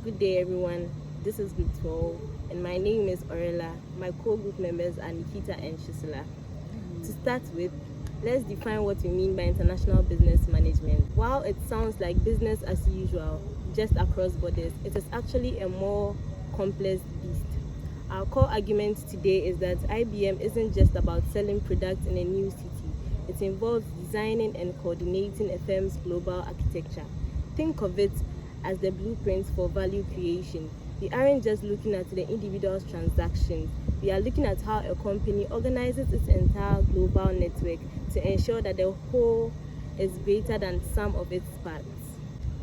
Good day, everyone. This is Group 12, and my name is Orella. My co-group members are Nikita and Shisila. To start with, let's define what we mean by international business management. While it sounds like business as usual, just across borders, it is actually a more complex beast. Our core argument today is that IBM isn't just about selling products in a new city. It involves designing and coordinating a firm's global architecture. Think of it as the blueprints for value creation. We aren't just looking at the individual transactions. We are looking at how a company organizes its entire global network to ensure that the whole is greater than some of its parts.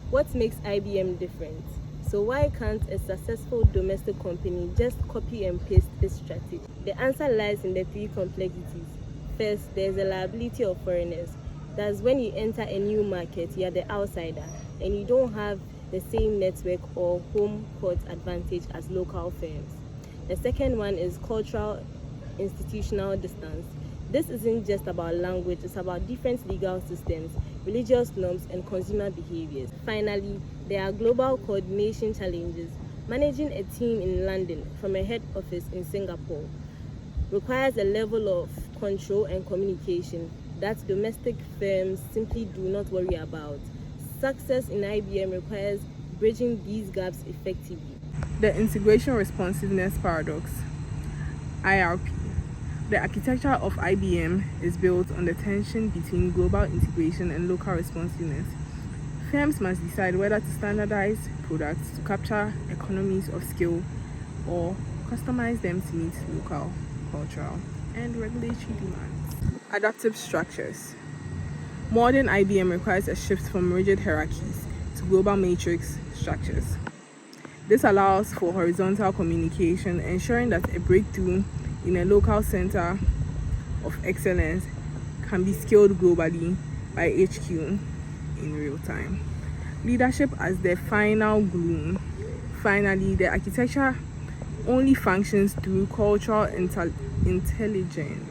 What makes IBM different? So why can't a successful domestic company just copy and paste this strategy? The answer lies in the three complexities. First, there's the liability of foreigners. That's when you enter a new market, you are the outsider, and you don't have the same network or home court advantage as local firms. The second one is cultural institutional distance. This isn't just about language, it's about different legal systems, religious norms, and consumer behaviors. Finally, there are global coordination challenges. Managing a team in London from a head office in Singapore requires a level of control and communication that domestic firms simply do not worry about. Success in IBM requires bridging these gaps effectively. The Integration Responsiveness Paradox, IRP. The architecture of IBM is built on the tension between global integration and local responsiveness. Firms must decide whether to standardize products to capture economies of scale or customize them to meet local, cultural, and regulatory demands. Adaptive structures. Modern IBM requires a shift from rigid hierarchies to global matrix structures. This allows for horizontal communication, ensuring that a breakthrough in a local center of excellence can be scaled globally by HQ in real time. Leadership as the final glue. Finally, the architecture only functions through cultural intelligence.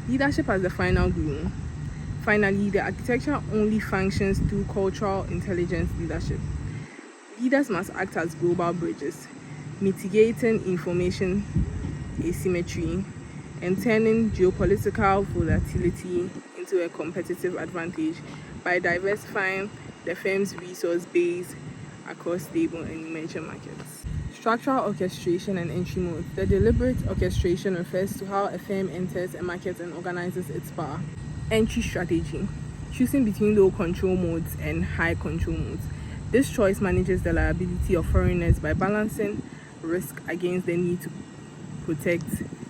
Leadership as the final glue. Finally, the architecture only functions through cultural intelligence leadership. Leaders must act as global bridges, mitigating information asymmetry and turning geopolitical volatility into a competitive advantage by diversifying the firm's resource base across stable and emerging markets. Structural orchestration and entry mode. The deliberate orchestration refers to how a firm enters a market and organizes its power. Entry strategy. Choosing between low control modes and high control modes. This choice manages the liability of foreigners by balancing risk against the need to protect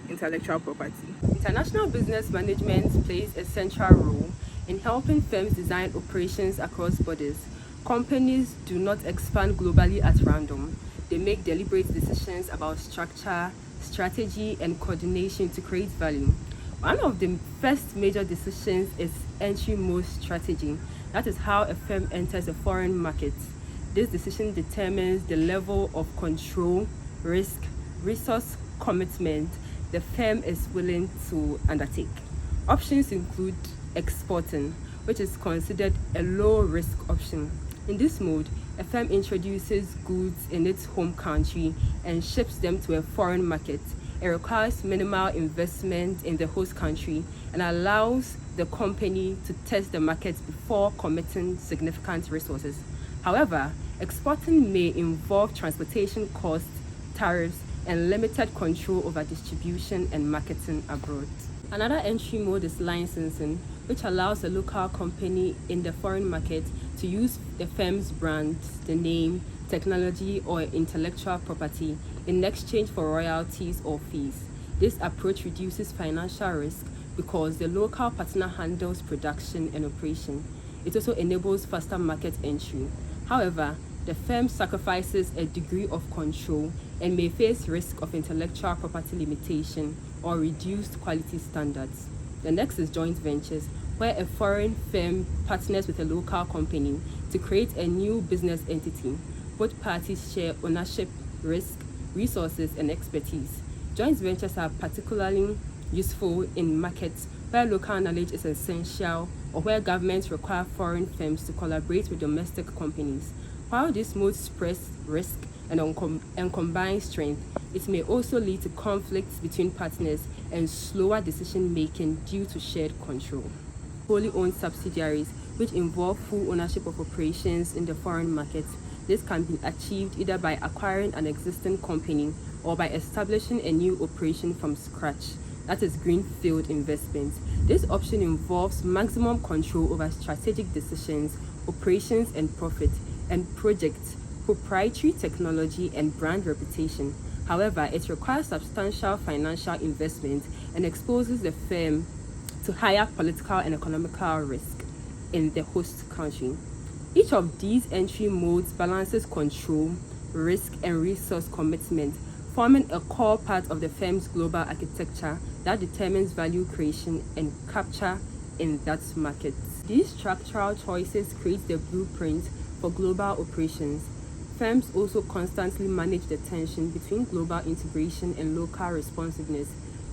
intellectual property. International business management plays a central role in helping firms design operations across borders. Companies do not expand globally at random. They make deliberate decisions about structure, strategy, and coordination to create value. One of the first major decisions is entry mode strategy. That is how a firm enters a foreign market. This decision determines the level of control, risk, resource commitment the firm is willing to undertake. Options include exporting, which is considered a low-risk option. In this mode, a firm introduces goods in its home country and ships them to a foreign market. It requires minimal investment in the host country and allows the company to test the market before committing significant resources. However, exporting may involve transportation costs, tariffs, and limited control over distribution and marketing abroad. Another entry mode is licensing, which allows a local company in the foreign market to use the firm's brand, the name, technology, or intellectual property in exchange for royalties or fees. This approach reduces financial risk because the local partner handles production and operation. It also enables faster market entry. However, the firm sacrifices a degree of control and may face risk of intellectual property limitation or reduced quality standards. The next is joint ventures, where a foreign firm partners with a local company to create a new business entity. Both parties share ownership, risk, resources, and expertise. Joint ventures are particularly useful in markets where local knowledge is essential or where governments require foreign firms to collaborate with domestic companies. While this modes express risk and combine strength, it may also lead to conflicts between partners and slower decision making due to shared control. Wholly owned subsidiaries, which involve full ownership of operations in the foreign market. This can be achieved either by acquiring an existing company or by establishing a new operation from scratch. That is greenfield investment. This option involves maximum control over strategic decisions, operations and profit, and projects, proprietary technology, and brand reputation. However, it requires substantial financial investment and exposes the firm to higher political and economical risk in the host country. Each of these entry modes balances control, risk, and resource commitment, forming a core part of the firm's global architecture that determines value creation and capture in that market. These structural choices create the blueprint for global operations. Firms also constantly manage the tension between global integration and local responsiveness.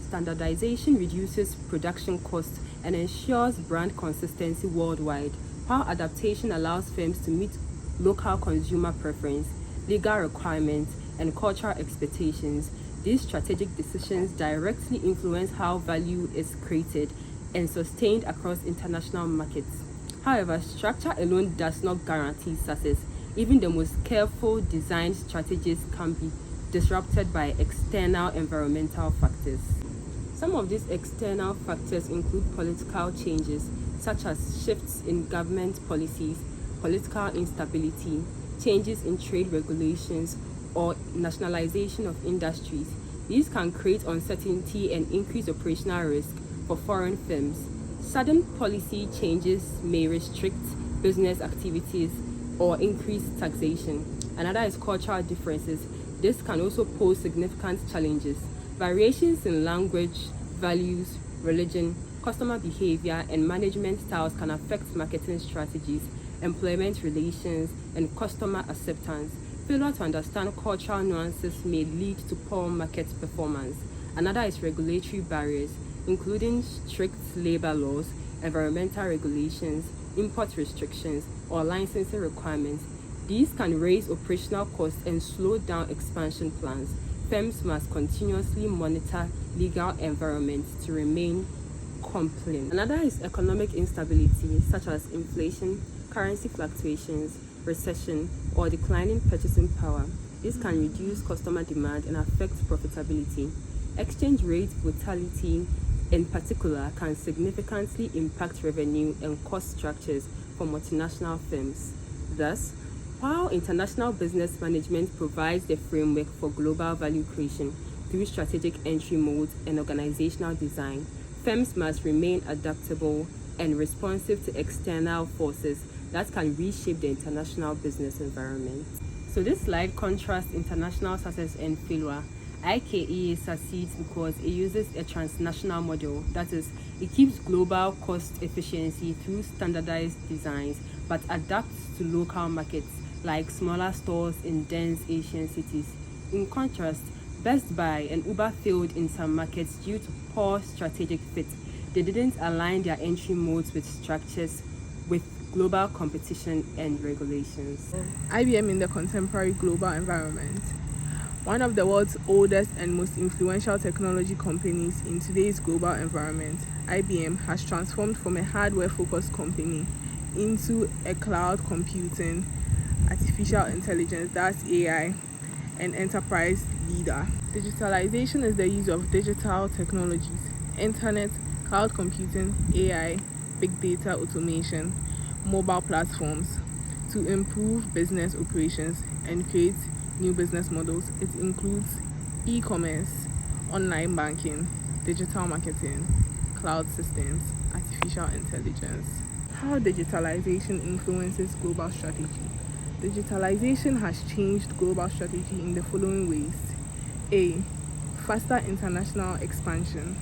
Standardization reduces production costs and ensures brand consistency worldwide, while adaptation allows firms to meet local consumer preference, legal requirements, and cultural expectations. These strategic decisions directly influence how value is created and sustained across international markets. However, structure alone does not guarantee success. Even the most careful design strategies can be disrupted by external environmental factors. Some of these external factors include political changes, such as shifts in government policies, political instability, changes in trade regulations, or nationalization of industries. These can create uncertainty and increase operational risk for foreign firms. Sudden policy changes may restrict business activities or increase taxation. Another is cultural differences. This can also pose significant challenges. Variations in language, values, religion, customer behavior, and management styles can affect marketing strategies, employment relations, and customer acceptance. Failure to understand cultural nuances may lead to poor market performance. Another is regulatory barriers, including strict labor laws, environmental regulations, import restrictions, or licensing requirements. These can raise operational costs and slow down expansion plans. Firms must continuously monitor legal environments to remain compliant. Another is economic instability, such as inflation, currency fluctuations, recession, or declining purchasing power. This can reduce customer demand and affect profitability. Exchange rate volatility, in particular, can significantly impact revenue and cost structures for multinational firms. Thus, while international business management provides the framework for global value creation through strategic entry modes and organizational design, firms must remain adaptable and responsive to external forces that can reshape the international business environment. So this slide contrasts international success and failure. IKE succeeds because it uses a transnational model, that is, it keeps global cost efficiency through standardized designs but adapts to local markets like smaller stores in dense Asian cities. In contrast, Best Buy and Uber failed in some markets due to poor strategic fit. They didn't align their entry modes with structures with global competition and regulations. IBM in the contemporary global environment. One of the world's oldest and most influential technology companies in today's global environment, IBM has transformed from a hardware-focused company into a cloud computing, artificial intelligence, that's AI, and enterprise leader. Digitalization is the use of digital technologies, internet, cloud computing, AI, big data automation, mobile platforms to improve business operations and create new business models. It includes e-commerce, online banking, digital marketing, cloud systems, artificial intelligence. How digitalization influences global strategy. Digitalization has changed global strategy in the following ways. A. Faster international expansion.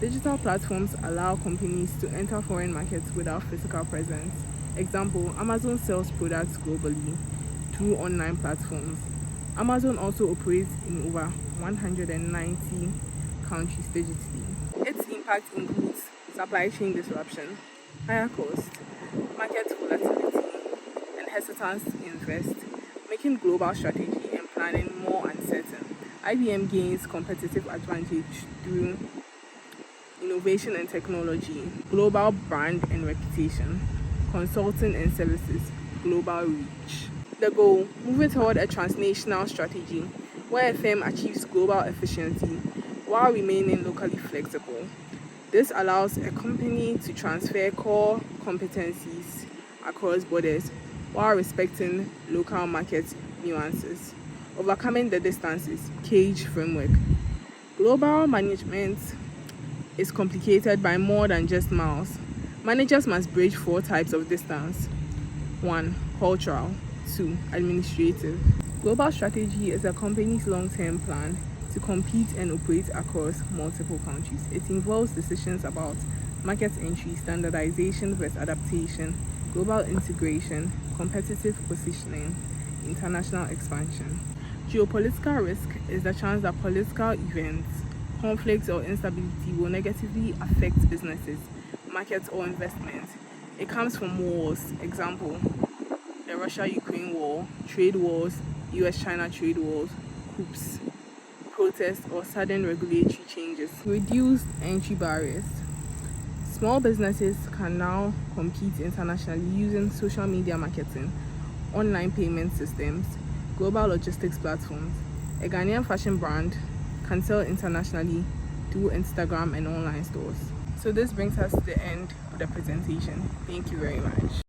Digital platforms allow companies to enter foreign markets without physical presence. Example, Amazon sells products globally through online platforms. Amazon also operates in over 190 countries digitally. Its impact includes supply chain disruption, higher cost, market volatility, and hesitance to invest, making global strategy and planning more uncertain. IBM gains competitive advantage through innovation and technology, global brand and reputation, consulting and services, global reach. The goal: moving toward a transnational strategy where a firm achieves global efficiency while remaining locally flexible. This allows a company to transfer core competencies across borders while respecting local market nuances. Overcoming the distances, CAGE framework. Global management is complicated by more than just miles. Managers must bridge 4 types of distance. 1. Cultural. 2. Administrative. Global strategy is a company's long-term plan to compete and operate across multiple countries. It involves decisions about market entry, standardization versus adaptation, global integration, competitive positioning, international expansion. Geopolitical risk is the chance that political events, conflicts, or instability will negatively affect businesses, markets, or investments. It comes from wars, example, the Russia-Ukraine war, trade wars, US-China trade wars, coups, protests, or sudden regulatory changes. Reduced entry barriers. Small businesses can now compete internationally using social media marketing, online payment systems, global logistics platforms. A Ghanaian fashion brand can sell internationally through Instagram and online stores. So this brings us to the end of the presentation. Thank you very much.